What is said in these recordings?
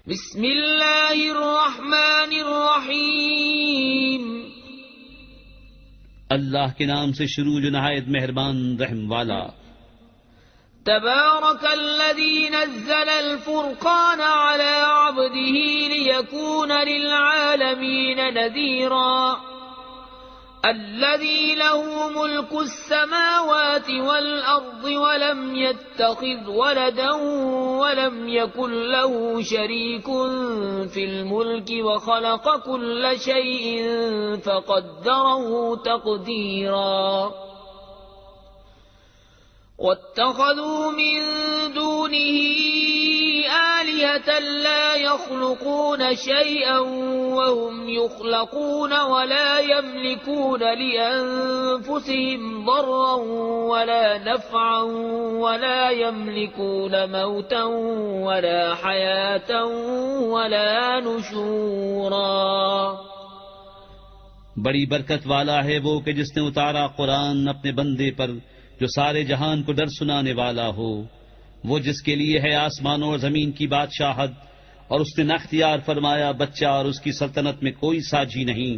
بسم اللہ الرحمن الرحیم، اللہ کے نام سے شروع جو نہایت مہربان رحم والا۔ تبارک الذی نزل الفرقان على عبده ليكون للعالمین نذیرا، الذي له ملك السماوات والأرض ولم يتخذ ولدا ولم يكن له شريك في الملك وخلق كل شيء فقدره تقديرا، واتخذوا من دونه آلهة لا يخلقون شيئا وهم يخلقون ولا يملكون لأنفسهم ضرا ولا نفعا ولا يملكون موتا ولا حياة ولا نشورا۔ بڑی برکت والا ہے وہ کہ جس نے اتارا قرآن اپنے بندے پر جو سارے جہان کو ڈر سنانے والا ہو، وہ جس کے لیے ہے آسمانوں اور زمین کی بادشاہت، اور اس نے نہ اختیار فرمایا بچہ اور اس کی سلطنت میں کوئی ساجی نہیں،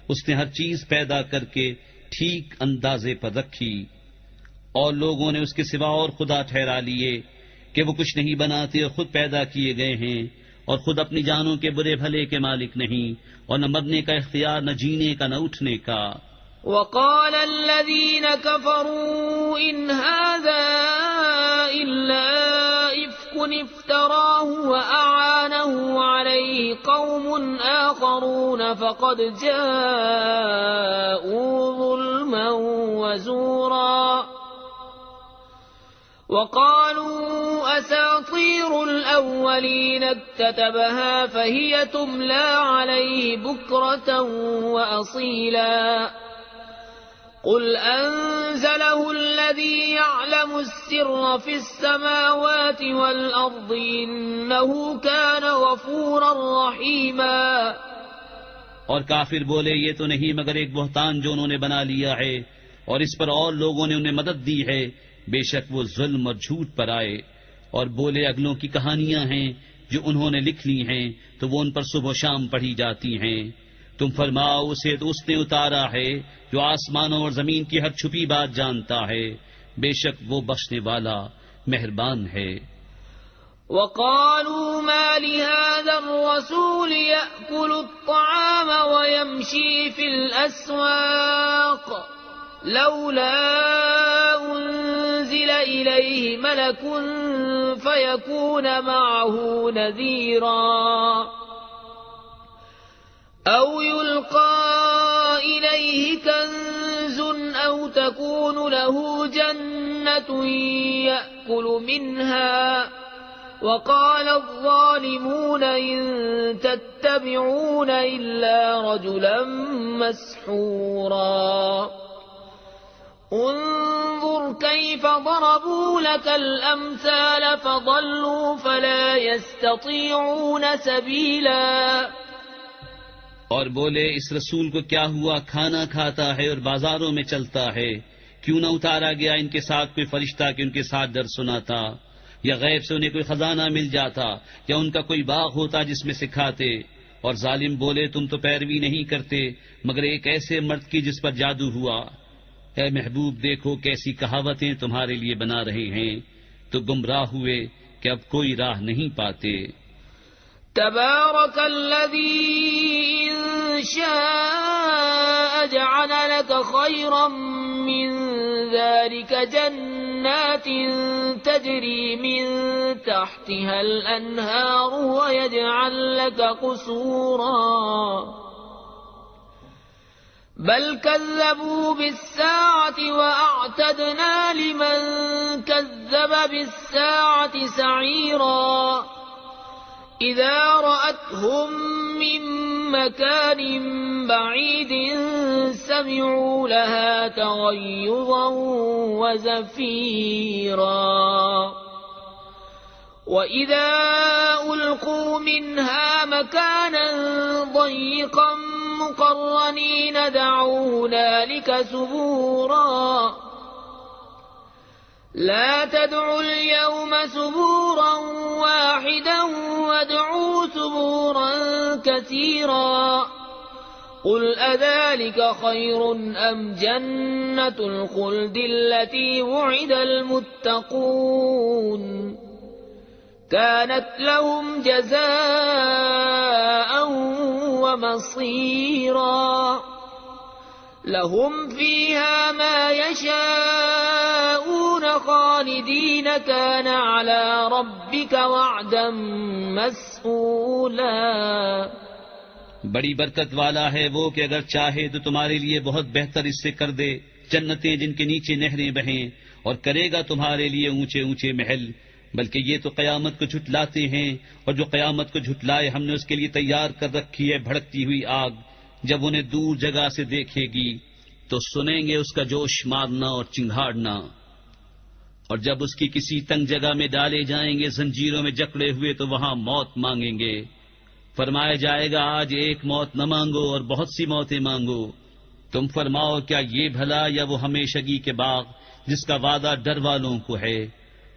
اس نے ہر چیز پیدا کر کے ٹھیک اندازے پر رکھی، اور لوگوں نے اس کے سوا اور خدا ٹھہرا لیے کہ وہ کچھ نہیں بناتے اور خود پیدا کیے گئے ہیں، اور خود اپنی جانوں کے برے بھلے کے مالک نہیں، اور نہ مرنے کا اختیار، نہ جینے کا، نہ اٹھنے کا۔ وقال الذين كفروا إن هذا إلا إفك افتراه وأعانه عليه قوم آخرون فقد جاءوا ظلما وزورا، وقالوا أساطير الأولين اكتتبها فهي تملى عليه بكرة وأصيلا، قل أنزله الذي يعلم السر في السماوات والأرض إنه كان غفورا رحيما۔ اور کافر بولے یہ تو نہیں مگر ایک بہتان جو انہوں نے بنا لیا ہے، اور اس پر اور لوگوں نے انہیں مدد دی ہے، بے شک وہ ظلم اور جھوٹ پر آئے۔ اور بولے اگلوں کی کہانیاں ہیں جو انہوں نے لکھ لی ہیں تو وہ ان پر صبح و شام پڑھی جاتی ہیں، تم فرماؤ اسے تو اس نے اتارا ہے جو آسمانوں اور زمین کی ہر چھپی بات جانتا ہے، بے شک وہ بخشنے والا مہربان ہے۔ وقالوا ما لهذا الرسول يأكل الطعام ويمشي في الأسواق لولا أنزل إليه ملك فيكون معه نذيرا، أو يلقى إليه كنز أو تكون له جنة يأكل منها، وقال الظالمون إن تتبعون إلا رجلا مسحورا، انظر كيف ضربوا لك الأمثال فضلوا فلا يستطيعون سبيلا۔ اور بولے اس رسول کو کیا ہوا، کھانا کھاتا ہے اور بازاروں میں چلتا ہے، کیوں نہ اتارا گیا ان کے ساتھ کوئی فرشتہ کہ ان کے ساتھ ڈر سناتا، یا غیب سے انہیں کوئی خزانہ مل جاتا، یا ان کا کوئی باغ ہوتا جس میں سکھاتے۔ اور ظالم بولے تم تو پیروی نہیں کرتے مگر ایک ایسے مرد کی جس پر جادو ہوا۔ اے محبوب دیکھو کیسی کہاوتیں تمہارے لیے بنا رہے ہیں، تو گمراہ ہوئے کہ اب کوئی راہ نہیں پاتے۔ تبارك الذي إن شاء جعل لك خيرا من ذلك جنات تجري من تحتها الأنهار ويجعل لك قصورا، بل كذبوا بالساعة وأعتدنا لمن كذب بالساعة سعيرا، إذا رأتهم من مكان بعيد سمعوا لها تغيظا وزفيرا، وإذا ألقوا منها مكانا ضيقا مقرنين دعوا هنالك ثبورا، لا تدعوا اليوم ثبورا واحدا وادعوا ثبورا كثيرا قل أذلك خير أم جنة الخلد التي وعد المتقون كانت لهم جزاء ومصيرا لهم فيها ما يشاءون خالدين كان على ربك وعدا مسئولا. بڑی برکت والا ہے وہ کہ اگر چاہے تو تمہارے لیے بہت بہتر اس سے کر دے جنتیں جن کے نیچے نہریں بہیں، اور کرے گا تمہارے لیے اونچے اونچے محل. بلکہ یہ تو قیامت کو جھٹلاتے ہیں، اور جو قیامت کو جھٹلائے ہم نے اس کے لیے تیار کر رکھی ہے بھڑکتی ہوئی آگ. جب انہیں دور جگہ سے دیکھے گی تو سنیں گے اس کا جوش مارنا اور چنگھاڑنا. اور جب اس کی کسی تنگ جگہ میں ڈالے جائیں گے زنجیروں میں جکڑے ہوئے تو وہاں موت مانگیں گے. فرمایا جائے گا آج ایک موت نہ مانگو اور بہت سی موتیں مانگو. تم فرماؤ کیا یہ بھلا یا وہ ہمیشگی کے باغ جس کا وعدہ ڈر والوں کو ہے،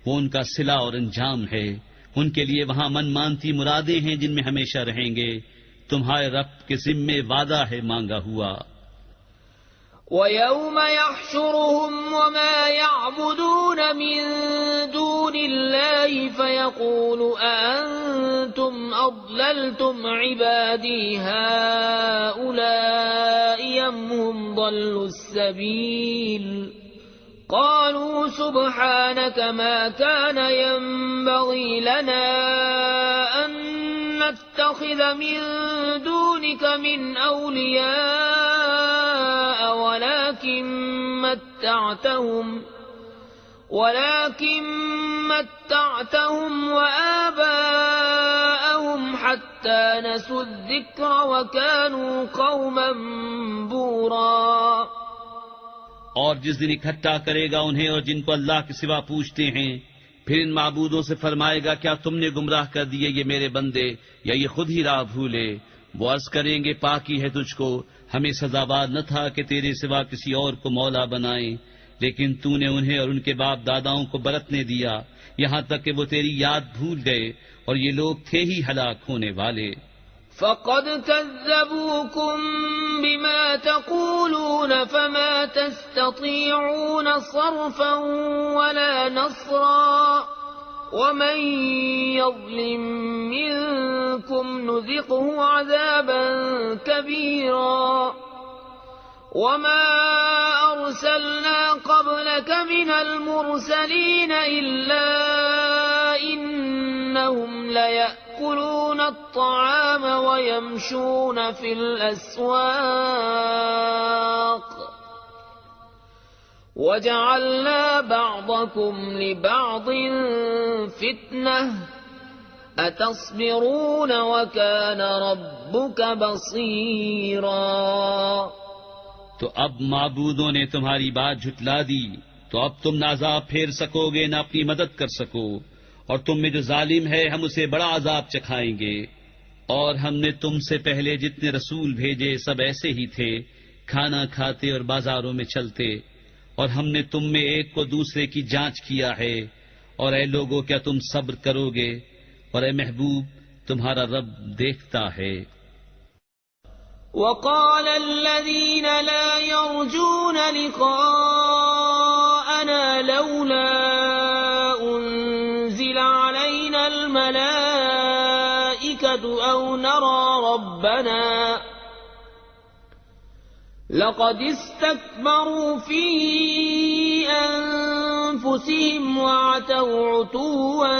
وہ ان کا صلہ اور انجام ہے. ان کے لیے وہاں من مانتی مرادیں ہیں جن میں ہمیشہ رہیں گے. تمہارے رب کے ذمے وعدہ ہے مانگا ہوا. وَيَوْمَ يَحْشُرُهُمْ وَمَا يَعْبُدُونَ مِن دُونِ اللَّهِ فَيَقُولُ أَأَنْتُمْ أَضْلَلْتُمْ عِبَادِي هَؤُلَاءِ أَمْ هُمْ ضَلُّوا السَّبِيلَ قالوا سبحانك ما كان ينبغي لنا أن نتخذ من دونك من أولياء ولكن متعتهم وآباءهم حتى نسوا الذكر وكانوا قوما بورا. اور جس دن اکٹھا کرے گا انہیں اور جن کو اللہ کے سوا پوچھتے ہیں، پھر ان معبودوں سے فرمائے گا کیا تم نے گمراہ کر دیے یہ میرے بندے یا یہ خود ہی راہ بھولے؟ وہ عرض کریں گے پاکی ہے تجھ کو، ہمیں سزاوار نہ تھا کہ تیرے سوا کسی اور کو مولا بنائیں، لیکن تو نے انہیں اور ان کے باپ داداؤں کو برتنے دیا یہاں تک کہ وہ تیری یاد بھول گئے، اور یہ لوگ تھے ہی ہلاک ہونے والے. فقد كذبوكم بما تقولون فما تستطيعون صرفا ولا نصرا ومن يظلم منكم نذقه عذابا كبيرا. وما أرسلنا قبلك من المرسلين إلا إنهم ليأكلون الطعام ويمشون في الأسواق وجعلنا بعضكم لبعض فتنة أتصبرون وكان ربك بصيرا. تو اب معبودوں نے تمہاری بات جھٹلا دی تو اب تم نہ عذاب پھیر سکو گے نہ اپنی مدد کر سکو، اور تم میں جو ظالم ہے ہم اسے بڑا عذاب چکھائیں گے. اور ہم نے تم سے پہلے جتنے رسول بھیجے سب ایسے ہی تھے، کھانا کھاتے اور بازاروں میں چلتے، اور ہم نے تم میں ایک کو دوسرے کی جانچ کیا ہے. اور اے لوگو کیا تم صبر کرو گے؟ اور اے محبوب تمہارا رب دیکھتا ہے. وقال الذين لا يرجون لقاءنا لولا أنزل علينا الملائكة أو نرى ربنا لقد استكبروا في أنفسهم وعتوا عتوا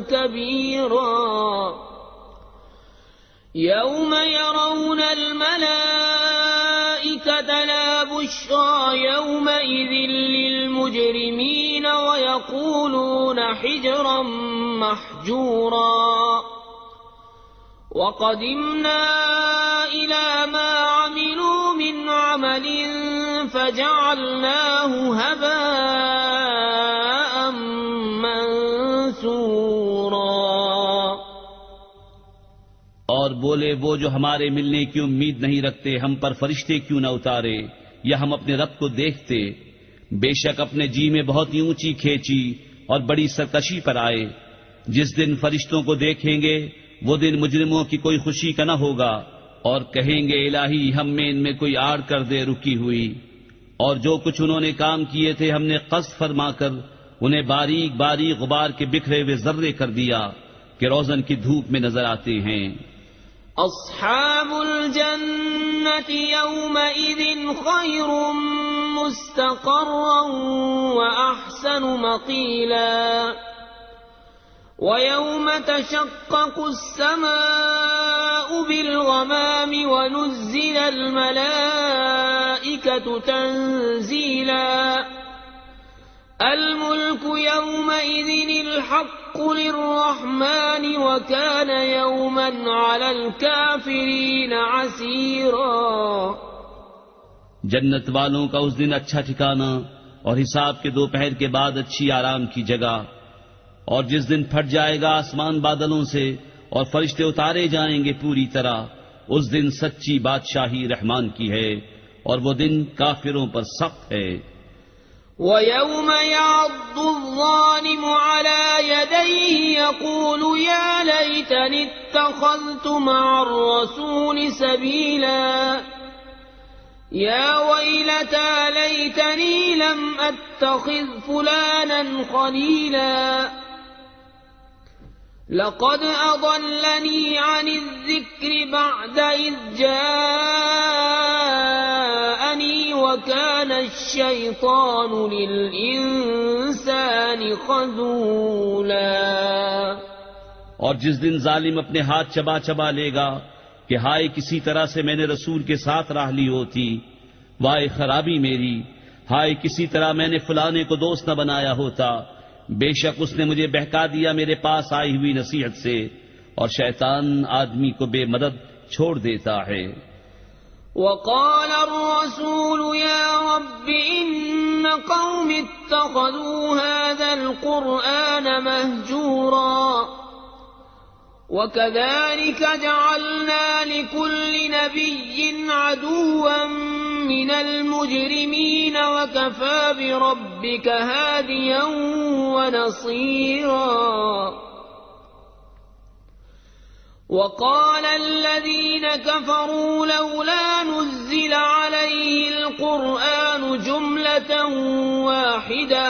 كبيرا. يوم يرون الملائكة لا بشرى يومئذ للمجرمين ويقولون حجرا محجورا. وقدمنا إلى ما عملوا من عمل فجعلناه هباء منثورا. اور بولے وہ جو ہمارے ملنے کی امید نہیں رکھتے ہم پر فرشتے کیوں نہ اتارے یا ہم اپنے رب کو دیکھتے. بے شک اپنے جی میں بہت ہی اونچی کھینچی اور بڑی سرکشی پر آئے. جس دن فرشتوں کو دیکھیں گے وہ دن مجرموں کی کوئی خوشی کا نہ ہوگا، اور کہیں گے الہی ہم میں ان میں کوئی آڑ کر دے رکی ہوئی، اور جو کچھ انہوں نے کام کیے تھے ہم نے قصد فرما کر انہیں باریک باریک غبار کے بکھرے ہوئے ذرے کر دیا کہ روزن کی دھوپ میں نظر آتے ہیں۔ أصحاب الجنة يومئذ خير مستقرا وأحسن مقيلا ويوم تشقق السماء بالغمام ونزل الملائكة تنزيلا الملك يومئذ الحق للرحمن وكان يوما على الكافرين عسيرا۔ جنت والوں کا اس دن اچھا ٹھکانہ اور حساب کے دوپہر کے بعد اچھی آرام کی جگہ، اور جس دن پھٹ جائے گا آسمان بادلوں سے اور فرشتے اتارے جائیں گے پوری طرح، اس دن سچی بادشاہی رحمان کی ہے اور وہ دن کافروں پر سخت ہے۔ وَيَوْمَ يَعَضُّ الظَّالِمُ عَلَى يَدَيْهِ يَقُولُ يَا لَيْتَنِي اتَّخَذْتُ مَعَ الرَّسُولِ سَبِيلًا يَا وَيْلَتَى لَيْتَنِي لَمْ أَتَّخِذْ فُلَانًا خَلِيلًا لَقَدْ أَضَلَّنِي عَنِ الذِّكْرِ بَعْدَ إِذْ جَاءَنِي وَكَانَ الشَّيْطَانُ لِلْإِنسَانِ خَذُولًا۔ اور جس دن ظالم اپنے ہاتھ چبا چبا لے گا کہ ہائے کسی طرح سے میں نے رسول کے ساتھ راہ لی ہوتی، وائے خرابی میری، ہائے کسی طرح میں نے فلانے کو دوست نہ بنایا ہوتا، بے شک اس نے مجھے بہکا دیا میرے پاس آئی ہوئی نصیحت سے، اور شیطان آدمی کو بے مدد چھوڑ دیتا ہے۔ وقال الرسول يا رب إن قوم اتخذوا هذا القرآن مهجورا وكذلك جعلنا لكل نبي عدوا من المجرمين وكفى بربك هاديا ونصيرا۔ وقال الذين كفروا لولا نزل عليه القرآن جملة واحدة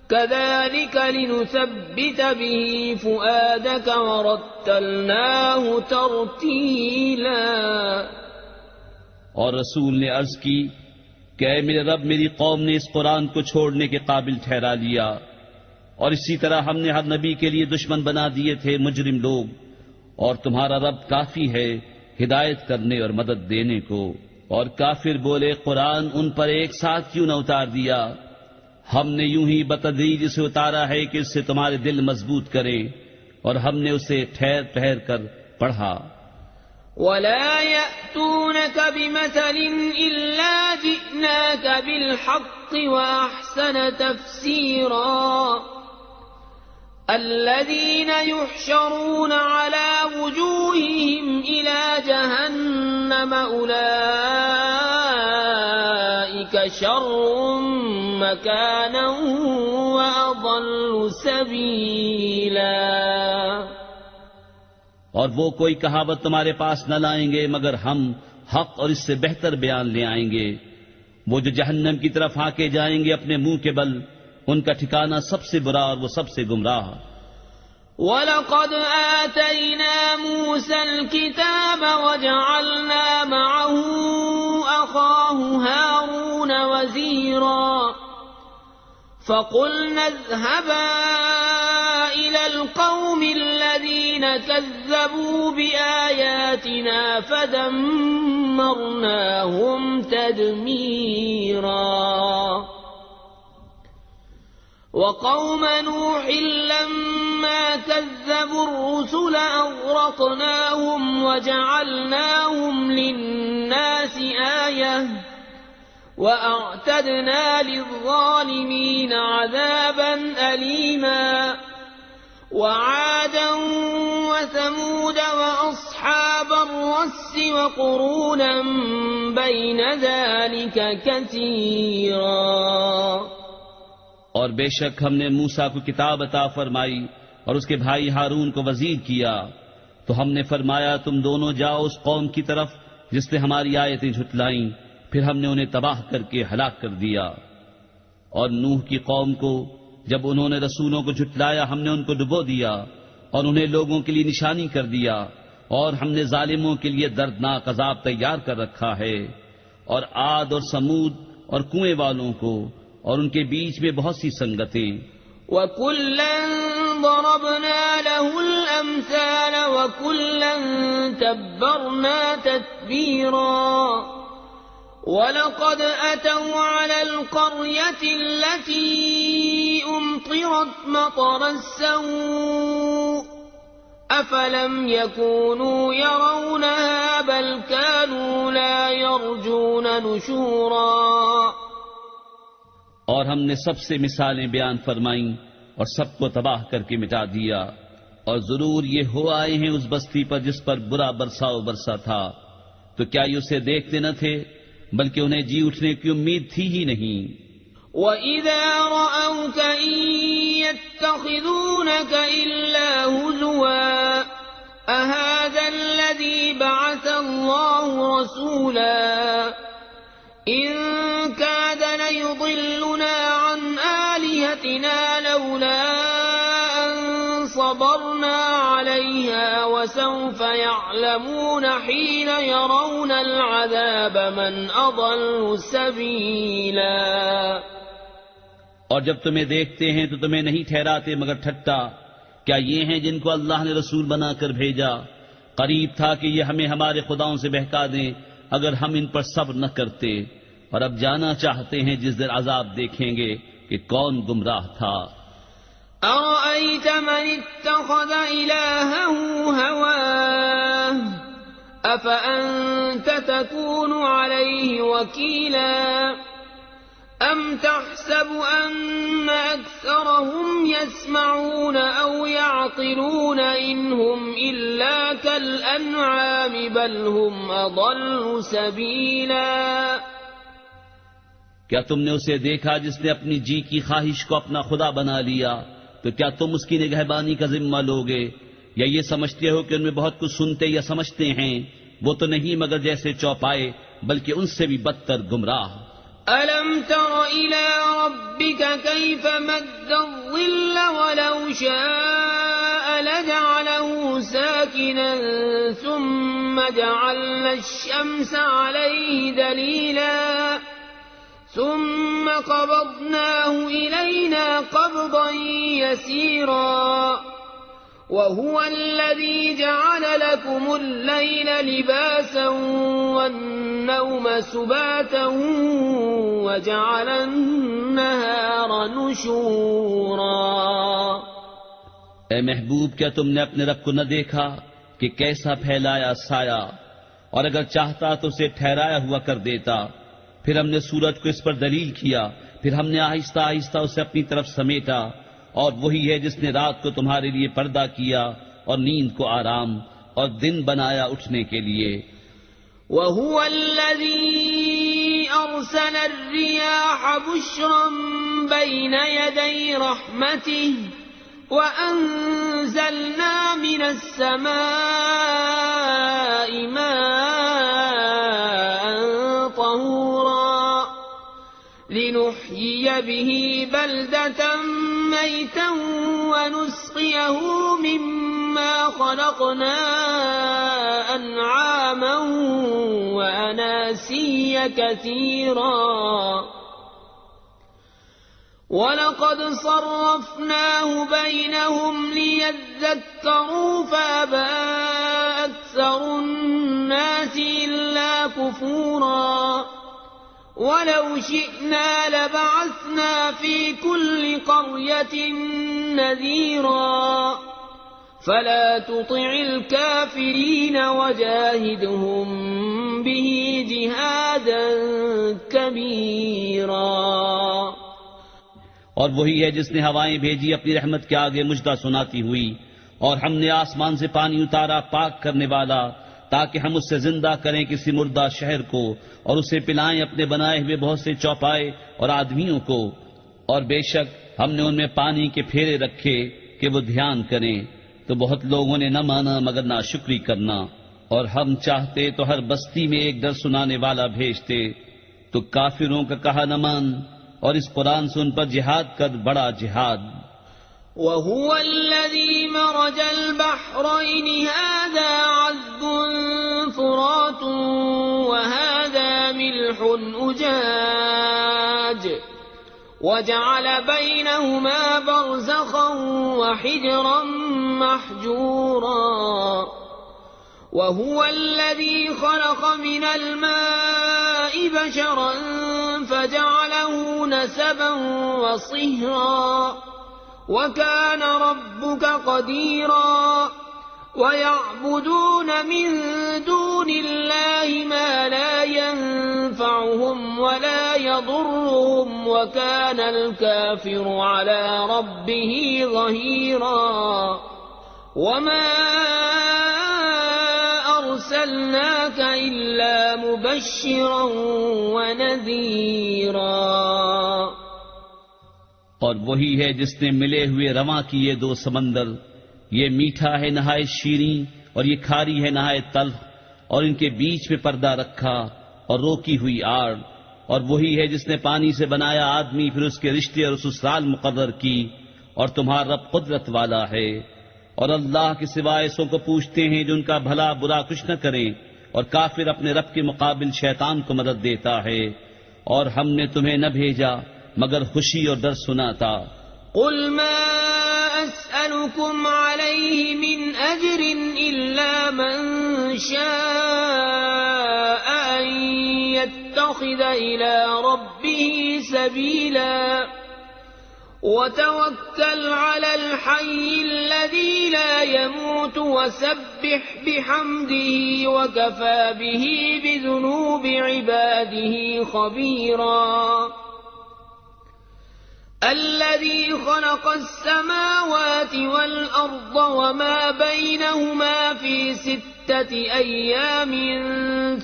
كذلك لنثبت به فؤادك ورتلناه ترتيلا۔ اور رسول نے عرض کی کہ اے میرے رب میری قوم نے اس قرآن کو چھوڑنے کے قابل ٹھہرا لیا، اور اسی طرح ہم نے ہر نبی کے لیے دشمن بنا دیے تھے مجرم لوگ، اور تمہارا رب کافی ہے ہدایت کرنے اور مدد دینے کو۔ اور کافر بولے قرآن ان پر ایک ساتھ کیوں نہ اتار دیا؟ ہم نے یوں ہی بتدریج اسے اتارا ہے کہ اس سے تمہارے دل مضبوط کرے، اور ہم نے اسے ٹھہر ٹھہر کر پڑھا۔ ولا يأتونك بمثل إلا جئناك بالحق وأحسن تفسيرا الذين يحشرون على وجوههم إلى جهنم أولئك شر مكانا وأضل سبيلا۔ اور وہ کوئی کہاوت تمہارے پاس نہ لائیں گے مگر ہم حق اور اس سے بہتر بیان لے آئیں گے۔ وہ جو جہنم کی طرف ہانکے جائیں گے اپنے منہ کے بل، ان کا ٹھکانہ سب سے برا اور وہ سب سے گمراہ۔ وَلَقَدْ آتَيْنَا مُوسَى الْكِتَابَ وَجَعَلْنَا مَعَهُ أَخَاهُ هَارُونَ وَزِيرًا فَقُلْنَا اذْهَبَا إِلَى الْقَوْمِ الَّذِينَ كَذَّبُوا بِآيَاتِنَا فَدَمَّرْنَاهُمْ تَدْمِيرًا۔ وقوم نوح لما كذبوا الرسل أغرقناهم وجعلناهم للناس آية وأعتدنا للظالمين عذابا أليما۔ وعادا وثمود وأصحاب الرس وقرونا بين ذلك كثيرا۔ اور بے شک ہم نے موسیٰ کو کتاب عطا فرمائی اور اس کے بھائی ہارون کو وزیر کیا، تو ہم نے فرمایا تم دونوں جاؤ اس قوم کی طرف جس نے ہماری آیتیں جھٹلائیں، پھر ہم نے انہیں تباہ کر کے ہلاک کر دیا۔ اور نوح کی قوم کو جب انہوں نے رسولوں کو جھٹلایا ہم نے ان کو ڈبو دیا اور انہیں لوگوں کے لیے نشانی کر دیا، اور ہم نے ظالموں کے لیے دردناک عذاب تیار کر رکھا ہے۔ اور عاد اور سمود اور کنویں والوں کو اور ان کے بیچ میں بہت سی سنگتیں۔ وَكُلًّا ضَرَبْنَا لَهُ الْأَمْثَالَ وَكُلًّا تَبَّرْنَا تَتْبِيرًا وَلَقَدْ أَتَوْا عَلَى الْقَرْيَةِ الَّتِي أُمْطِرَتْ مَطَرَ السَّوْءِ أَفَلَمْ يَكُونُوا يَرَوْنَهَا بَلْ كَانُوا لَا يَرْجُونَ نُشُورًا۔ اور ہم نے سب سے مثالیں بیان فرمائیں اور سب کو تباہ کر کے مٹا دیا، اور ضرور یہ ہو آئے ہیں اس بستی پر جس پر برا برساؤ برسا تھا، تو کیا یہ اسے دیکھتے نہ تھے بلکہ انہیں جی اٹھنے کی امید تھی ہی نہیں۔ وَإِذَا رَأَوْكَ إِن يَتَّخِذُونَكَ إِلَّا هُزُوًا أَهَذَا الَّذِي بَعَثَ اللَّهُ رَسُولًا إِن كَادَ لَيُضِلُّنَا عَنْ آلِهَتِنَا لَوْلَا أَن صَبَرْنَا عَلَيْهَا وَسَوْفَ يَعْلَمُونَ حِينَ يَرَوْنَ الْعَذَابَ مَنْ أَضَلُّ سَبِيلًا۔ اور جب تمہیں دیکھتے ہیں تو تمہیں نہیں ٹھہراتے مگر ٹھٹا، کیا یہ ہیں جن کو اللہ نے رسول بنا کر بھیجا؟ قریب تھا کہ یہ ہمیں ہمارے خداؤں سے بہکا دیں اگر ہم ان پر صبر نہ کرتے، اور اب جانا چاہتے ہیں جس دن عذاب دیکھیں گے کہ کون گمراہ تھا۔ أَرَأَيْتَ مَنِ اتَّخَذَ إِلَٰهَهُ هَوَاهُ أَفَأَنتَ تَكُونُ عَلَيْهِ وَكِيلًا أَمْ تَحْسَبُ أَنَّ أَكْثَرَهُمْ يَسْمَعُونَ أَوْ يَعْقِلُونَ إِنْ هُمْ إِلَّا كَالْأَنْعَامِ بَلْ هُمْ أَضَلُّ سَبِيلًا۔ کیا تم نے اسے دیکھا جس نے اپنی جی کی خواہش کو اپنا خدا بنا لیا؟ تو کیا تم اس کی نگہبانی کا ذمہ لوگے؟ یا یہ سمجھتے ہو کہ ان میں بہت کچھ سنتے یا سمجھتے ہیں؟ وہ تو نہیں مگر جیسے چوپائے، بلکہ ان سے بھی بدتر گمراہ۔ أَلَمْ تَرَ إِلَىٰ رَبِّكَ كَيْفَ مَدَّ الظِّلَّ وَلَوْ شَاءَ لَجَعَلَهُ سَاكِنًا ثُمَّ جَعَلْنَا الشَّمْسَ عَلَيْهِ دَلِيلًا ثُمَّ قَبَضْنَاهُ إِلَيْنَا قَبْضًا يَسِيرًا وَهُوَ الَّذِي جَعَلَ لَكُمُ اللَّيْلَ لِبَاسًا وَالنَّوْمَ سُبَاتًا وَجَعَلَ النَّهَارَ نُشُورًا۔ اے محبوب، کیا تم نے اپنے رب کو نہ دیکھا کہ کیسا پھیلایا سایہ، اور اگر چاہتا تو اسے ٹھہرایا ہوا کر دیتا۔ پھر ہم نے سورج کو اس پر دلیل کیا، پھر ہم نے آہستہ آہستہ اسے اپنی طرف سمیٹا، اور وہی ہے جس نے رات کو تمہارے لیے پردہ کیا اور نیند کو آرام اور دن بنایا اٹھنے کے لیے۔ وَهُوَ الَّذِي أَرْسَلَ الرِّيَاحَ بُشْرًا بَيْنَ يَدَيْ رَحْمَتِهِ وَأَنزَلْنَا مِنَ السَّمَاءِ مَاءً طَهُورًا لِنُحْيِيَ بِهِ بَلْدَةً مَيْتًا وَنُسْقِيَهُ مِمَّا خَلَقْنَا أَنْعَامًا وَأَنَاسِيَّ كَثِيرًا وَلَقَدْ صَرَّفْنَاهُ بَيْنَهُمْ لِيَذَّكَّرُوا فَأَبَى أَكْثَرُ النَّاسِ إِلَّا كُفُورًا وَلَوْ شِئْنَا لَبَعَثْنَا فِي كُلِّ قَرْيَةٍ نَذِيرًا فَلَا تُطِعِ الْكَافِرِينَ وَجَاهِدْهُمْ بِهِ جِهَادًا كَبِيرًا۔ اور وہی ہے جس نے ہوائیں بھیجی اپنی رحمت کے آگے مجدہ سناتی ہوئی، اور ہم نے آسمان سے پانی اتارا پاک کرنے والا تاکہ ہم اس سے زندہ کریں کسی مردہ شہر کو، اور اسے پلائیں اپنے بنائے ہوئے بہت سے چوپائے اور آدمیوں کو، اور بے شک ہم نے ان میں پانی کے پھیرے رکھے کہ وہ دھیان کریں، تو بہت لوگوں نے نہ مانا مگر ناشکری کرنا، اور ہم چاہتے تو ہر بستی میں ایک ڈر سنانے والا بھیجتے، تو کافروں کا کہا نہ مان، اور اس قرآن سے ان پر جہاد کر بڑا جہاد۔ وهو الذي مرج البحرين هذا عذب فرات وهذا ملح أجاج وجعل بينهما برزخا وحجرا محجورا وهو الذي خلق من الماء بشرا فجعله نسبا وصهرا وَكَانَ رَبُّكَ قَدِيرًا وَيَعْبُدُونَ مِن دُونِ اللَّهِ مَا لَا يَنفَعُهُمْ وَلَا يَضُرُّهُمْ وَكَانَ الْكَافِرُ عَلَى رَبِّهِ ظَهِيرًا وَمَا أَرْسَلْنَاكَ إِلَّا مُبَشِّرًا وَنَذِيرًا۔ اور وہی ہے جس نے ملے ہوئے رواں کیے دو سمندر، یہ میٹھا ہے نہایت شیریں اور یہ کھاری ہے نہایت تلخ، اور ان کے بیچ میں پردہ رکھا اور روکی ہوئی آڑ، اور وہی ہے جس نے پانی سے بنایا آدمی، پھر اس کے رشتے اور سسرال مقرر کی، اور تمہارا رب قدرت والا ہے۔ اور اللہ کے سوائے ایسوں کو پوچھتے ہیں جو ان کا بھلا برا کچھ نہ کریں، اور کافر اپنے رب کے مقابل شیطان کو مدد دیتا ہے۔ اور ہم نے تمہیں نہ بھیجا مگر خوشی اور ڈر سناتا۔ قل ما أسألكم عليه من أجر إلا من شاء أن يتخذ إلى ربه سبيلا وتوكل على الحي الذي لا يموت وسبح بحمده وكفى به بذنوب عباده خبيرا الذي خلق السماوات والأرض وما بينهما في 6 أيام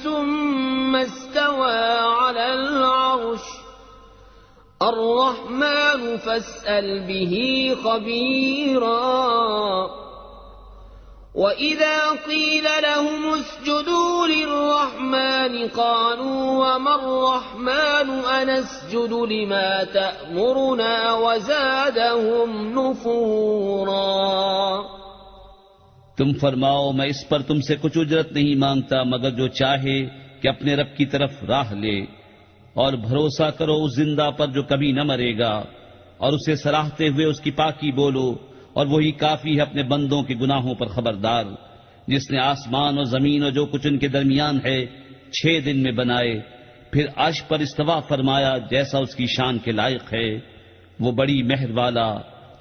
ثم استوى على العرش الرحمن فاسأل به خبيرا وإذا قيل لهم اسجدوا للرحمن قالوا وما الرحمن أنسجد لما تأمرنا وزادهم نفورا۔ تم فرماؤ میں اس پر تم سے کچھ اجرت نہیں مانگتا مگر جو چاہے کہ اپنے رب کی طرف راہ لے، اور بھروسہ کرو اس زندہ پر جو کبھی نہ مرے گا، اور اسے سراہتے ہوئے اس کی پاکی بولو، اور وہی کافی ہے اپنے بندوں کے گناہوں پر خبردار، جس نے آسمان اور زمین اور جو کچھ ان کے درمیان ہے 6 دن میں بنائے، پھر عرش پر استوا فرمایا جیسا اس کی شان کے لائق ہے۔ وہ بڑی مہر والا،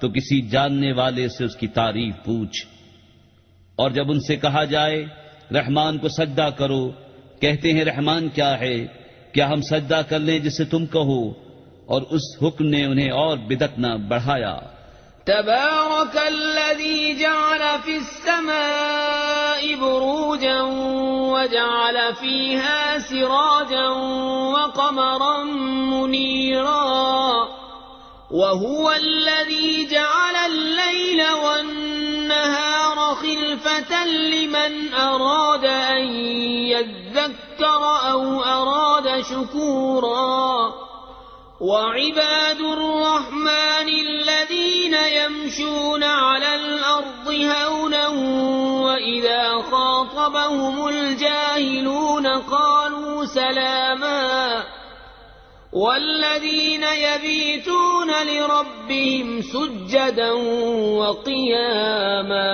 تو کسی جاننے والے سے اس کی تعریف پوچھ۔ اور جب ان سے کہا جائے رحمان کو سجدہ کرو، کہتے ہیں رحمان کیا ہے؟ کیا ہم سجدہ کر لیں جسے تم کہو؟ اور اس حکم نے انہیں اور بدعت نہ بڑھایا۔ تبارك الذي جعل في السماء بروجا وجعل فيها سراجا وقمرا منيرا وهو الذي جعل الليل والنهار خلفة لمن أراد أن يذكر أو أراد شكورا وعباد الرحمن الذين يمشون على الأرض هونا وإذا خاطبهم الجاهلون قالوا سلاما والذين يبيتون لربهم سجدا وقياما۔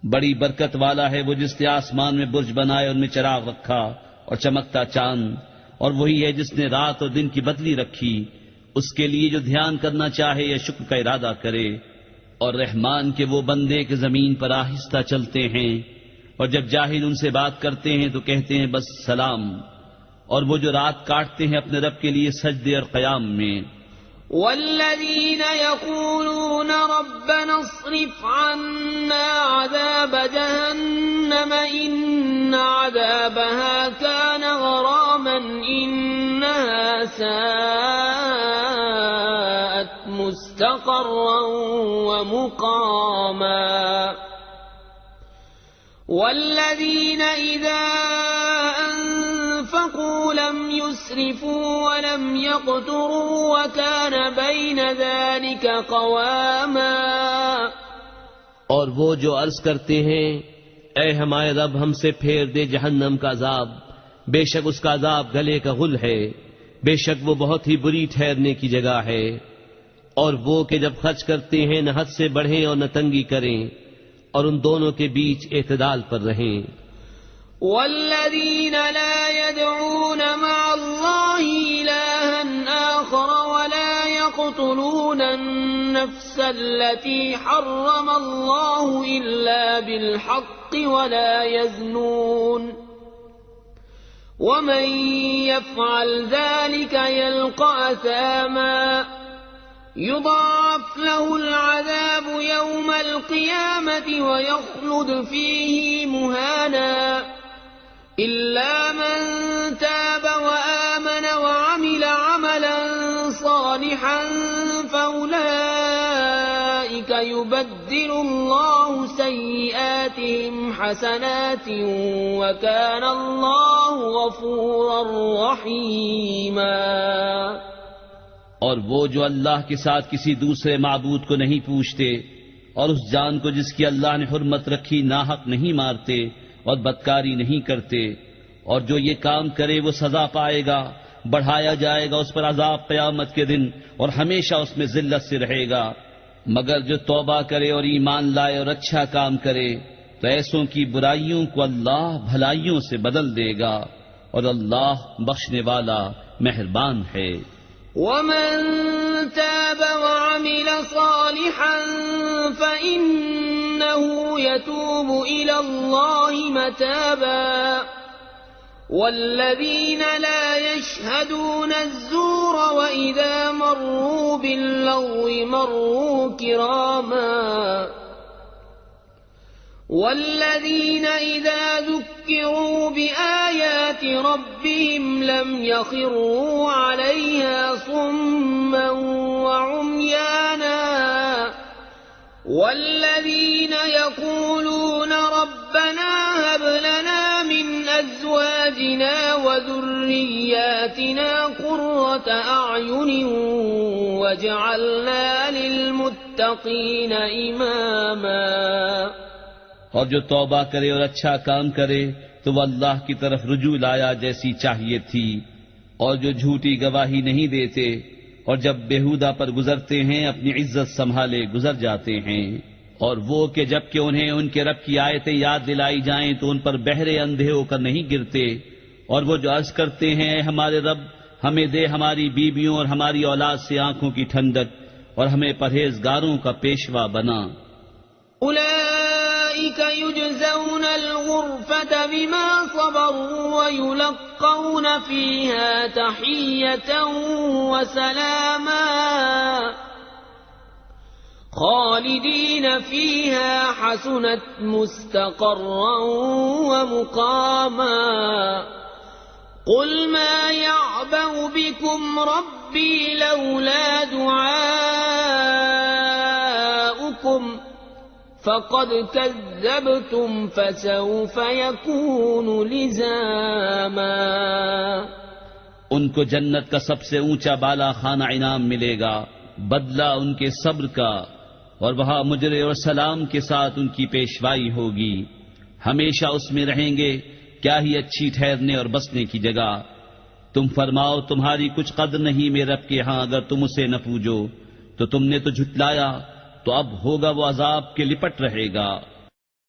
بڑی برکت والا ہے وہ جس نے آسمان میں برج بنائے، ان میں چراغ رکھا اور چمکتا چاند، اور وہی ہے جس نے رات اور دن کی بدلی رکھی، اس کے لیے جو دھیان کرنا چاہے یا شکر کا ارادہ کرے۔ اور رحمان کے وہ بندے کہ زمین پر آہستہ چلتے ہیں، اور جب جاہل ان سے بات کرتے ہیں تو کہتے ہیں بس سلام، اور وہ جو رات کاٹتے ہیں اپنے رب کے لیے سجدے اور قیام میں۔ والذين يقولون ربنا اصرف عنا عذاب جهنم إن عذابها كان غراما إنها ساءت مستقرا مستقرا ومقاما والذين إذا أنفقوا لم يسرفوا ولم يقتروا وكان بين ذلك قواما اور وہ جو عرض کرتے ہیں اے ہمارے رب ہم سے پھیر دے جہنم کا عذاب، بے شک اس کا عذاب گلے کا غل ہے، بے شک وہ بہت ہی بری ٹھہرنے کی جگہ ہے۔ اور وہ کہ جب خرچ کرتے ہیں نہ حد سے بڑھیں اور نہ تنگی کریں، اور ان دونوں کے بیچ اعتدال پر رہیں۔ والذين لا يدعون مع الله إلها آخر ولا يقتلون النفس التي حرم الله إلا بالحق ولا يزنون ومن يفعل ذلك يلقى أثاما يضاعف له العذاب يوم القيامة ويخلد فيه مهانا إلا من تاب وآمن وعمل عملا صالحا فأولئك يبدل الله سيئاتهم حسنات وكان الله غفورا رحيما۔ اور وہ جو اللہ کے ساتھ کسی دوسرے معبود کو نہیں پوچھتے اور اس جان کو جس کی اللہ نے حرمت رکھی ناحق نہیں مارتے اور بدکاری نہیں کرتے، اور جو یہ کام کرے وہ سزا پائے گا، بڑھایا جائے گا اس پر عذاب قیامت کے دن اور ہمیشہ اس میں ذلت سے رہے گا، مگر جو توبہ کرے اور ایمان لائے اور اچھا کام کرے تو ایسوں کی برائیوں کو اللہ بھلائیوں سے بدل دے گا، اور اللہ بخشنے والا مہربان ہے۔ ومن تاب وعمل صالحا فإنه يتوب إلى الله متابا والذين لا يشهدون الزور وإذا مروا باللغو مروا كراما والذين إذا ذكروا بآيات ربهم لم يخروا عليها صما وعميانا والذين يقولون ربنا هب لنا من أزواجنا وذرياتنا قرة أعين واجعلنا للمتقين إماما۔ اور جو توبہ کرے اور اچھا کام کرے تو وہ اللہ کی طرف رجوع لایا جیسی چاہیے تھی، اور جو جھوٹی گواہی نہیں دیتے اور جب بےہودہ پر گزرتے ہیں اپنی عزت سنبھالے گزر جاتے ہیں، اور وہ کہ جب کہ انہیں ان کے رب کی آیتیں یاد دلائی جائیں تو ان پر بہرے اندھے ہو کر نہیں گرتے، اور وہ جو عرض کرتے ہیں اے ہمارے رب ہمیں دے ہماری بیویوں اور ہماری اولاد سے آنکھوں کی ٹھنڈک اور ہمیں پرہیزگاروں کا پیشوا بنا۔ يجزون الغرفة بما صبروا ويلقون فيها تحية وسلاما خالدين فيها حسنت مستقرا ومقاما قل ما يعبأ بكم ربي لولا دعاؤكم فقد كذبتم فسوف يكون لزاما۔ ان کو جنت کا سب سے اونچا بالا خانہ انعام ملے گا، بدلہ ان کے صبر کا، اور وہاں مجرے اور سلام کے ساتھ ان کی پیشوائی ہوگی، ہمیشہ اس میں رہیں گے، کیا ہی اچھی ٹھہرنے اور بسنے کی جگہ۔ تم فرماؤ تمہاری کچھ قدر نہیں میرے رب کے ہاں اگر تم اسے نہ پوجو، تو تم نے تو جھٹلایا، تو اب ہوگا وہ عذاب کے لپٹ رہے گا۔